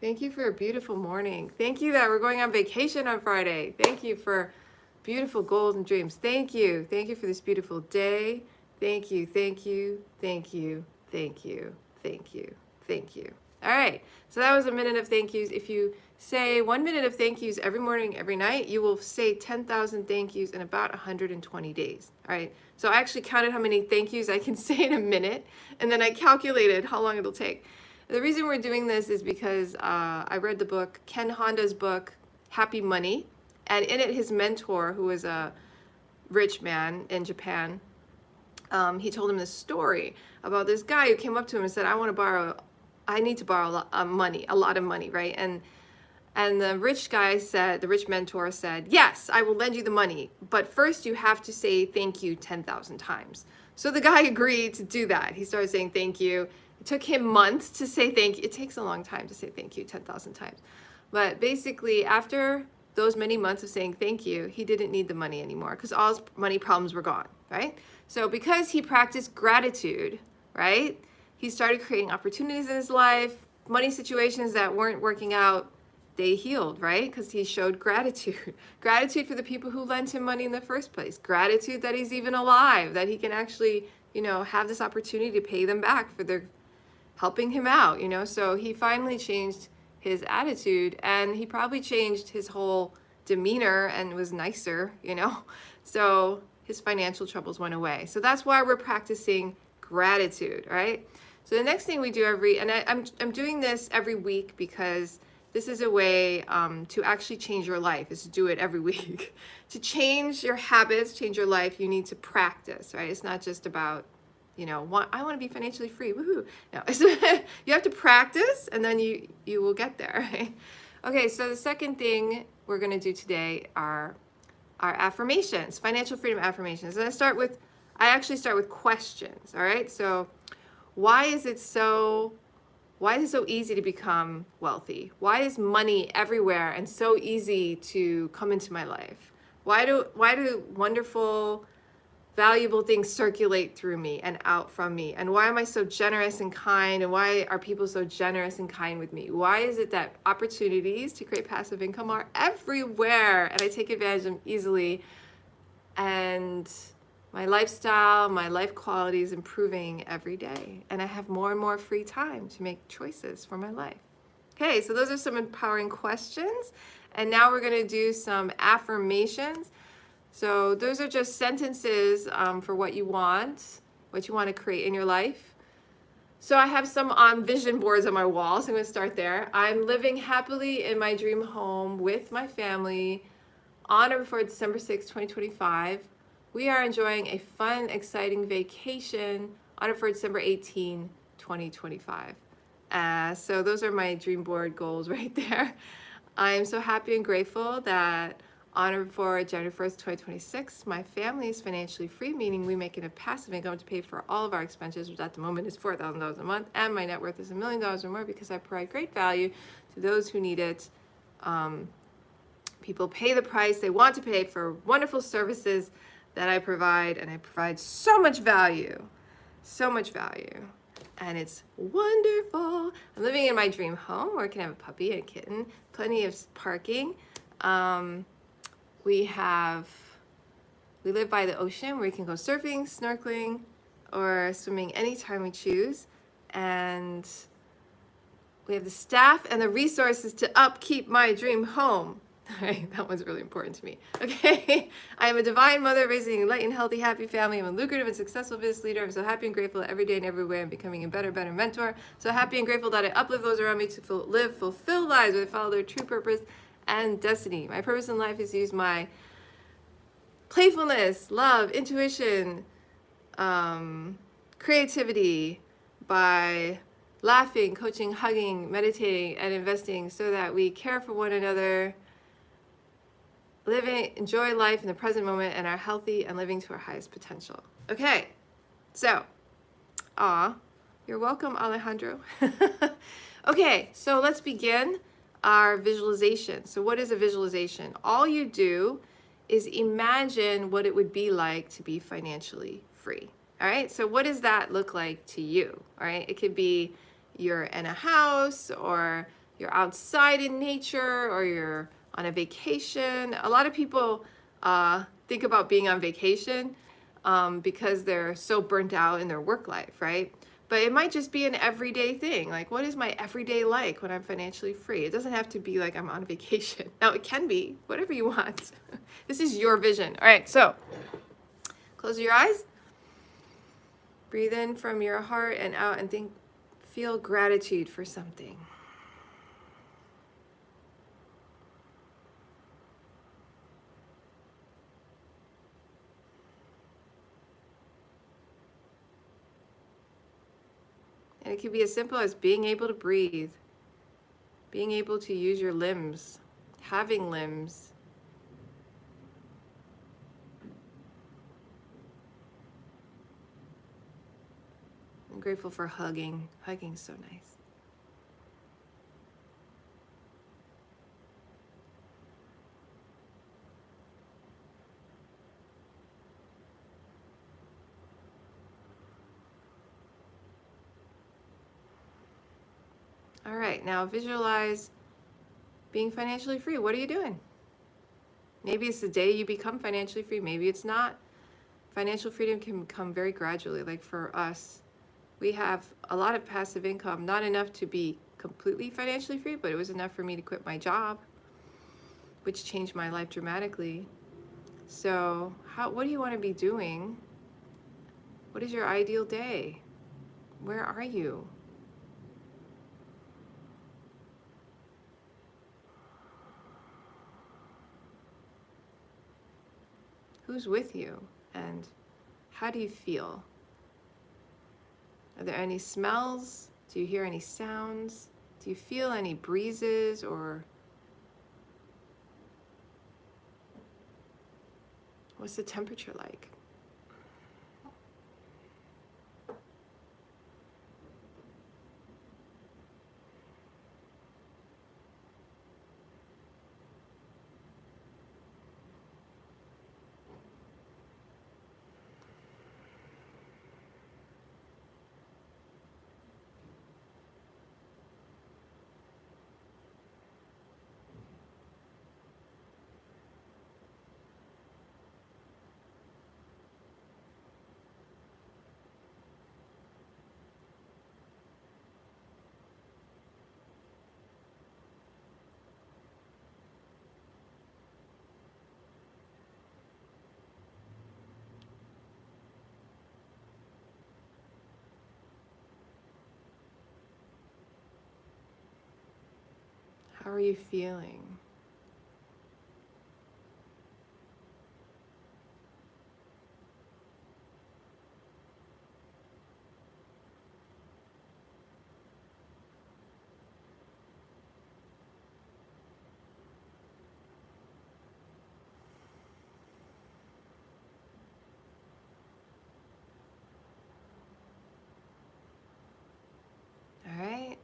Thank you for a beautiful morning. Thank you that we're going on vacation on Friday. Thank you for beautiful goals and dreams. Thank you. Thank you for this beautiful day. Thank you. Thank you. Thank you. Thank you. Thank you. Thank you. All right. So that was a minute of thank yous. If you say 1 minute of thank yous every morning, every night, you will say 10,000 thank yous in about 120 days. All right. So I actually counted how many thank yous I can say in a minute, and then I calculated how long it'll take. The reason we're doing this is because I read the book, Ken Honda's book, Happy Money. And in it, his mentor, who was a rich man in Japan, he told him this story about this guy who came up to him and said, I need to borrow a lot of money, right? And the rich guy said, the rich mentor said, yes, I will lend you the money, but first you have to say thank you 10,000 times. So the guy agreed to do that. He started saying thank you. It took him months to say thank you. It takes a long time to say thank you 10,000 times. But basically, after those many months of saying thank you, he didn't need the money anymore because all his money problems were gone, right? So because he practiced gratitude, right, he started creating opportunities in his life, money situations that weren't working out, they healed, right? Because he showed gratitude. Gratitude for the people who lent him money in the first place. Gratitude that he's even alive, that he can actually, have this opportunity to pay them back for their helping him out, So he finally changed his attitude, and he probably changed his whole demeanor and was nicer, So his financial troubles went away. So that's why we're practicing gratitude, right? So the next thing we do I'm doing this every week because this is a way to actually change your life, is to do it every week. To change your habits, change your life, you need to practice, right? It's not just about, I want to be financially free, woohoo. No, you have to practice, and then you will get there, right? Okay, so the second thing we're going to do today are our affirmations, financial freedom affirmations. And I actually start with questions, all right? So why is it so easy to become wealthy? Why is money everywhere and so easy to come into my life? Why do wonderful, valuable things circulate through me and out from me? And why am I so generous and kind? And why are people so generous and kind with me? Why is it that opportunities to create passive income are everywhere and I take advantage of them easily? And my lifestyle, my life quality is improving every day. And I have more and more free time to make choices for my life. Okay, so those are some empowering questions. And now we're going to do some affirmations. So those are just sentences for what you want to create in your life. So I have some vision boards on my wall, so I'm going to start there. I'm living happily in my dream home with my family on or before December 6, 2025. We are enjoying a fun, exciting vacation on or before December 18, 2025. So those are my dream board goals right there. I am so happy and grateful that on or before January 1st, 2026, my family is financially free, meaning we make enough passive income to pay for all of our expenses, which at the moment is $4,000 a month, and my net worth is $1 million or more because I provide great value to those who need it. People pay the price they want to pay for wonderful services that I provide, and I provide so much value, and it's wonderful. I'm living in my dream home where I can have a puppy and a kitten, plenty of parking. We live by the ocean where we can go surfing, snorkeling, or swimming anytime we choose. And we have the staff and the resources to upkeep my dream home. All right, that one's really important to me. Okay, I am a divine mother raising a light and healthy, happy family. I'm a lucrative and successful business leader. I'm so happy and grateful that every day and every way I'm becoming a better mentor. So happy and grateful that I uplift those around me to live fulfilled lives where they follow their true purpose and destiny. My purpose in life is to use my playfulness, love, intuition, creativity by laughing, coaching, hugging, meditating, and investing so that we care for one another, enjoy life in the present moment, and are healthy and living to our highest potential. Okay, so, you're welcome, Alejandro. Okay, so let's begin our visualization. So what is a visualization? All you do is imagine what it would be like to be financially free. All right, so what does that look like to you? All right, it could be you're in a house, or you're outside in nature or you're on a vacation. A lot of people think about being on vacation because they're so burnt out in their work life, right? But it might just be an everyday thing. Like, what is my everyday like when I'm financially free? It doesn't have to be like I'm on vacation. Now, it can be whatever you want. This is your vision. All right, so close your eyes. Breathe in from your heart and out and feel gratitude for something. And it can be as simple as being able to breathe, being able to use your limbs, having limbs. I'm grateful for hugging. Hugging's so nice. All right, now visualize being financially free. What are you doing? Maybe it's the day you become financially free. Maybe it's not. Financial freedom can come very gradually. Like for us, we have a lot of passive income, not enough to be completely financially free, but it was enough for me to quit my job, which changed my life dramatically. So what do you want to be doing? What is your ideal day? Where are you? Who's with you? And how do you feel? Are there any smells? Do you hear any sounds? Do you feel any breezes or what's the temperature like? How are you feeling? All right,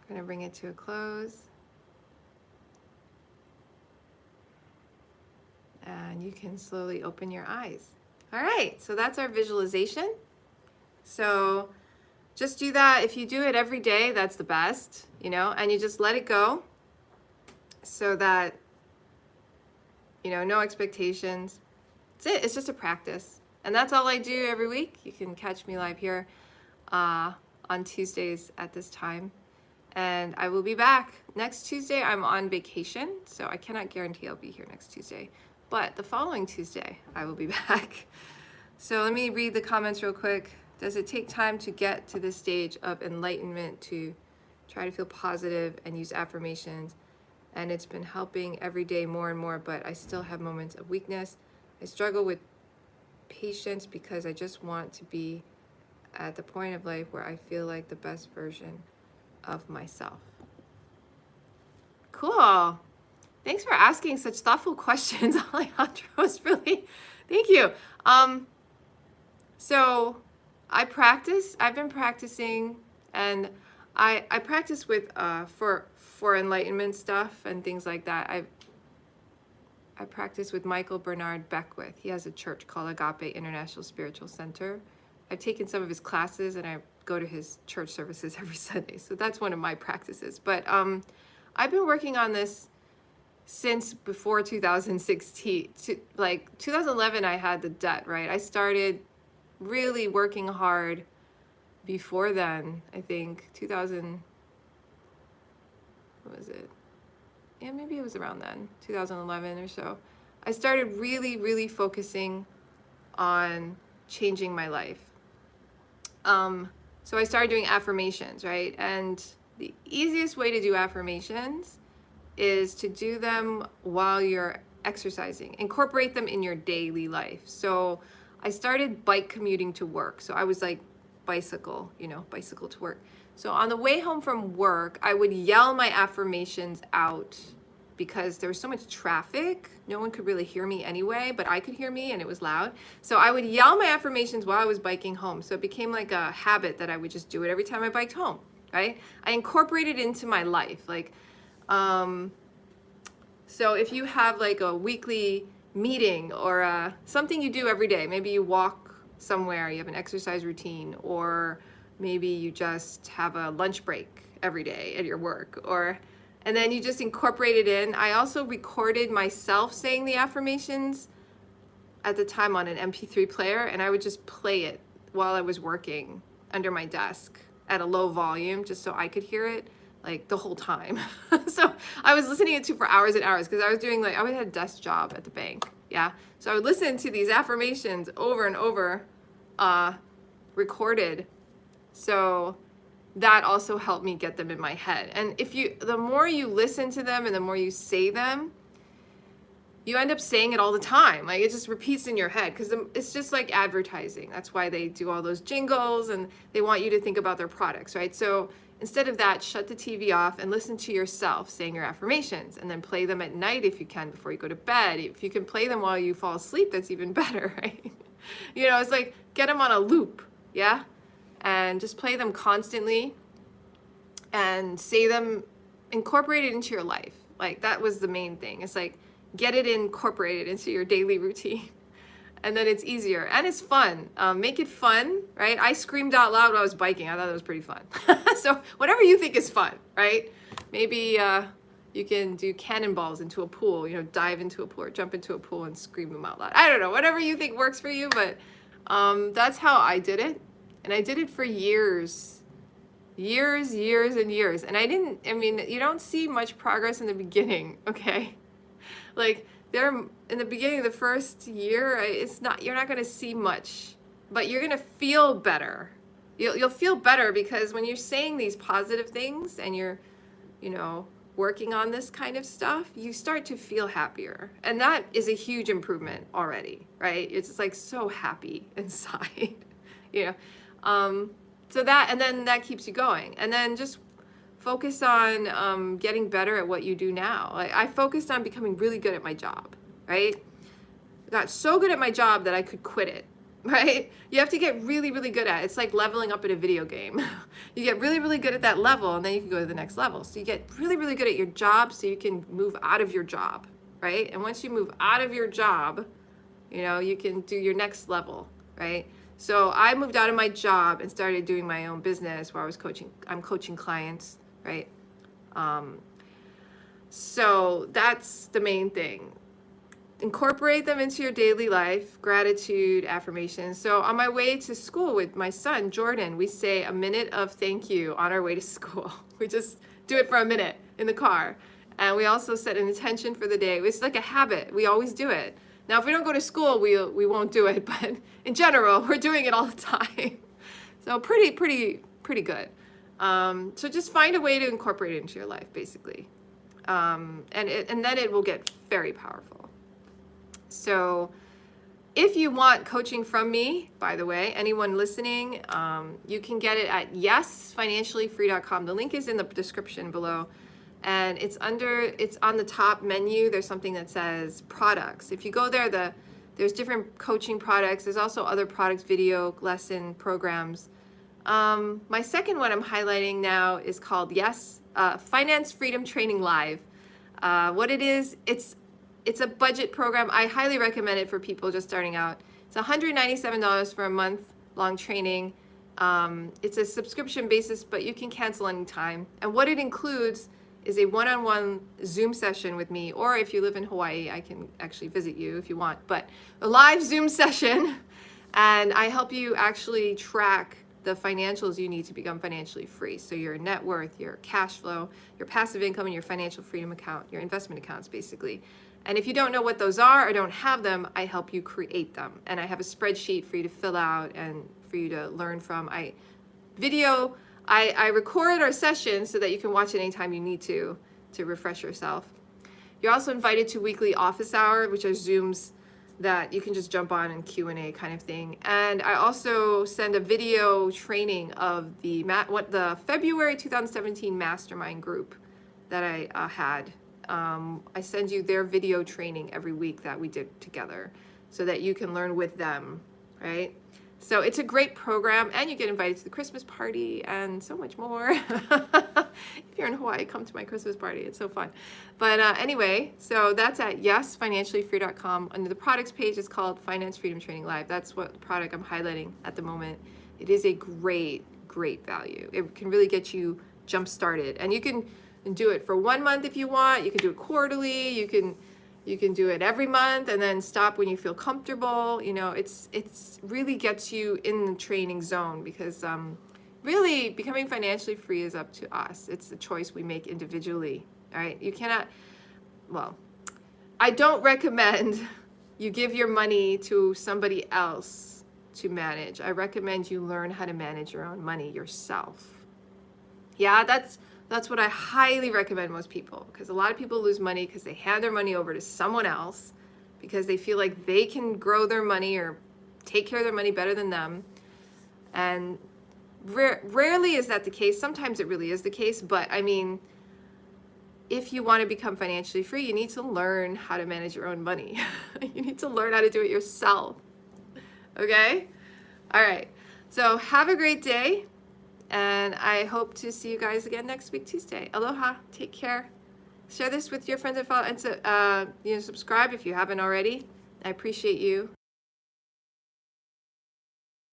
we're gonna bring it to a close. And you can slowly open your eyes. All right, so that's our visualization. So just do that. If you do it every day, that's the best, and you just let it go so that, no expectations. That's it. It's just a practice. And that's all I do every week. You can catch me live here on Tuesdays at this time. And I will be back next Tuesday. I'm on vacation, so I cannot guarantee I'll be here next Tuesday. But the following Tuesday, I will be back. So let me read the comments real quick. Does it take time to get to this stage of enlightenment to try to feel positive and use affirmations? And it's been helping every day more and more, but I still have moments of weakness. I struggle with patience because I just want to be at the point of life where I feel like the best version of myself. Cool. Thanks for asking such thoughtful questions, Alejandro. It's really, thank you. So I've been practicing, and I practice with for enlightenment stuff and things like that. I practice with Michael Bernard Beckwith. He has a church called Agape International Spiritual Center. I've taken some of his classes and I go to his church services every Sunday. So that's one of my practices. But I've been working on this since before 2016. Like 2011, I had the debt, right? I started really working hard before then. I think 2000, what was it? Yeah, maybe it was around then, 2011 or so. I started really, really focusing on changing my life. So I started doing affirmations, right? And the easiest way to do affirmations is to do them while you're exercising. Incorporate them in your daily life. So I started bike commuting to work. So I was like bicycle to work. So on the way home from work, I would yell my affirmations out because there was so much traffic. No one could really hear me anyway, but I could hear me and it was loud. So I would yell my affirmations while I was biking home. So it became like a habit that I would just do it every time I biked home, right? I incorporated it into my life. Like, so if you have like a weekly meeting or something you do every day, maybe you walk somewhere, you have an exercise routine, or maybe you just have a lunch break every day at your work, and then you just incorporate it in. I also recorded myself saying the affirmations at the time on an MP3 player, and I would just play it while I was working under my desk at a low volume just so I could hear it like the whole time. So I was listening to it for hours and hours because I was doing like, I had a desk job at the bank. Yeah. So I would listen to these affirmations over and over, recorded. So that also helped me get them in my head. And the more you listen to them and the more you say them, you end up saying it all the time. Like it just repeats in your head because it's just like advertising. That's why they do all those jingles and they want you to think about their products, right? So instead of that, shut the TV off and listen to yourself saying your affirmations, and then play them at night if you can before you go to bed. If you can play them while you fall asleep, that's even better, right? It's like get them on a loop, yeah? And just play them constantly and say them, incorporate it into your life. Like that was the main thing. It's like get it incorporated into your daily routine. And then it's easier and it's fun. Make it fun, right? I screamed out loud when I was biking. I thought it was pretty fun. So whatever you think is fun, right? Maybe you can do cannonballs into a pool, dive into a pool or jump into a pool and scream them out loud. I don't know, whatever you think works for you, but that's how I did it. And I did it for years and years. And you don't see much progress in the beginning, okay? Like in the beginning of the first year, you're not going to see much, but you're going to feel better. You'll feel better because when you're saying these positive things and you're, working on this kind of stuff, you start to feel happier. And that is a huge improvement already, right? It's just like so happy inside, So that keeps you going. And then just focus on getting better at what you do now. Like I focused on becoming really good at my job, right? I got so good at my job that I could quit it, right? You have to get really, really good at it. It's like leveling up in a video game. You get really, really good at that level and then you can go to the next level. So you get really, really good at your job so you can move out of your job, right? And once you move out of your job, you can do your next level, right? So I moved out of my job and started doing my own business where I'm coaching clients, right? So that's the main thing. Incorporate them into your daily life, gratitude, affirmations. So on my way to school with my son, Jordan, we say a minute of thank you on our way to school. We just do it for a minute in the car. And we also set an intention for the day. It's like a habit. We always do it. Now, if we don't go to school, we won't do it. But in general, we're doing it all the time. So pretty good. So just find a way to incorporate it into your life, basically. And then it will get very powerful. So if you want coaching from me, by the way, anyone listening, you can get it at yesfinanciallyfree.com. The link is in the description below. And it's on the top menu. There's something that says products. If you go there, there's different coaching products. There's also other products, video lesson programs. My second one I'm highlighting now is called Finance Freedom Training Live. What it is, it's a budget program. I highly recommend it for people just starting out. It's $197 for a month-long training. It's a subscription basis, but you can cancel anytime. And what it includes is a one-on-one Zoom session with me, or if you live in Hawaii, I can actually visit you if you want, but a live Zoom session, and I help you actually track the financials you need to become financially free. So your net worth, your cash flow, your passive income, and your financial freedom account, your investment accounts, basically. And if you don't know what those are or don't have them, I help you create them. And I have a spreadsheet for you to fill out and for you to learn from. I record our sessions so that you can watch it anytime you need to refresh yourself. You're also invited to weekly office hour, which are Zooms that you can just jump on and Q&A kind of thing. And I also send a video training of the February 2017 mastermind group that I had. I send you their video training every week that we did together so that you can learn with them, right? So it's a great program, and you get invited to the Christmas party and so much more. If you're in Hawaii, come to my Christmas party. It's so fun. But anyway, so that's at yesfinanciallyfree.com. Under the products page, it's called Finance Freedom Training Live. That's what product I'm highlighting at the moment. It is a great, great value. It can really get you jump started. And you can do it for 1 month if you want. You can do it quarterly. You can do it every month and then stop when you feel comfortable. You know, it's really gets you in the training zone, because really becoming financially free is up to us. It's a choice we make individually, all right? You cannot, well, I don't recommend you give your money to somebody else to manage. I recommend you learn how to manage your own money yourself. Yeah, that's what I highly recommend most people, because a lot of people lose money because they hand their money over to someone else because they feel like they can grow their money or take care of their money better than them. And rarely is that the case. Sometimes it really is the case, but I mean, if you want to become financially free, you need to learn how to manage your own money. You need to learn how to do it yourself. Okay? All right. So have a great day. And I hope to see you guys again next week, Tuesday. Aloha. Take care. Share this with your friends and follow, and subscribe if you haven't already. I appreciate you.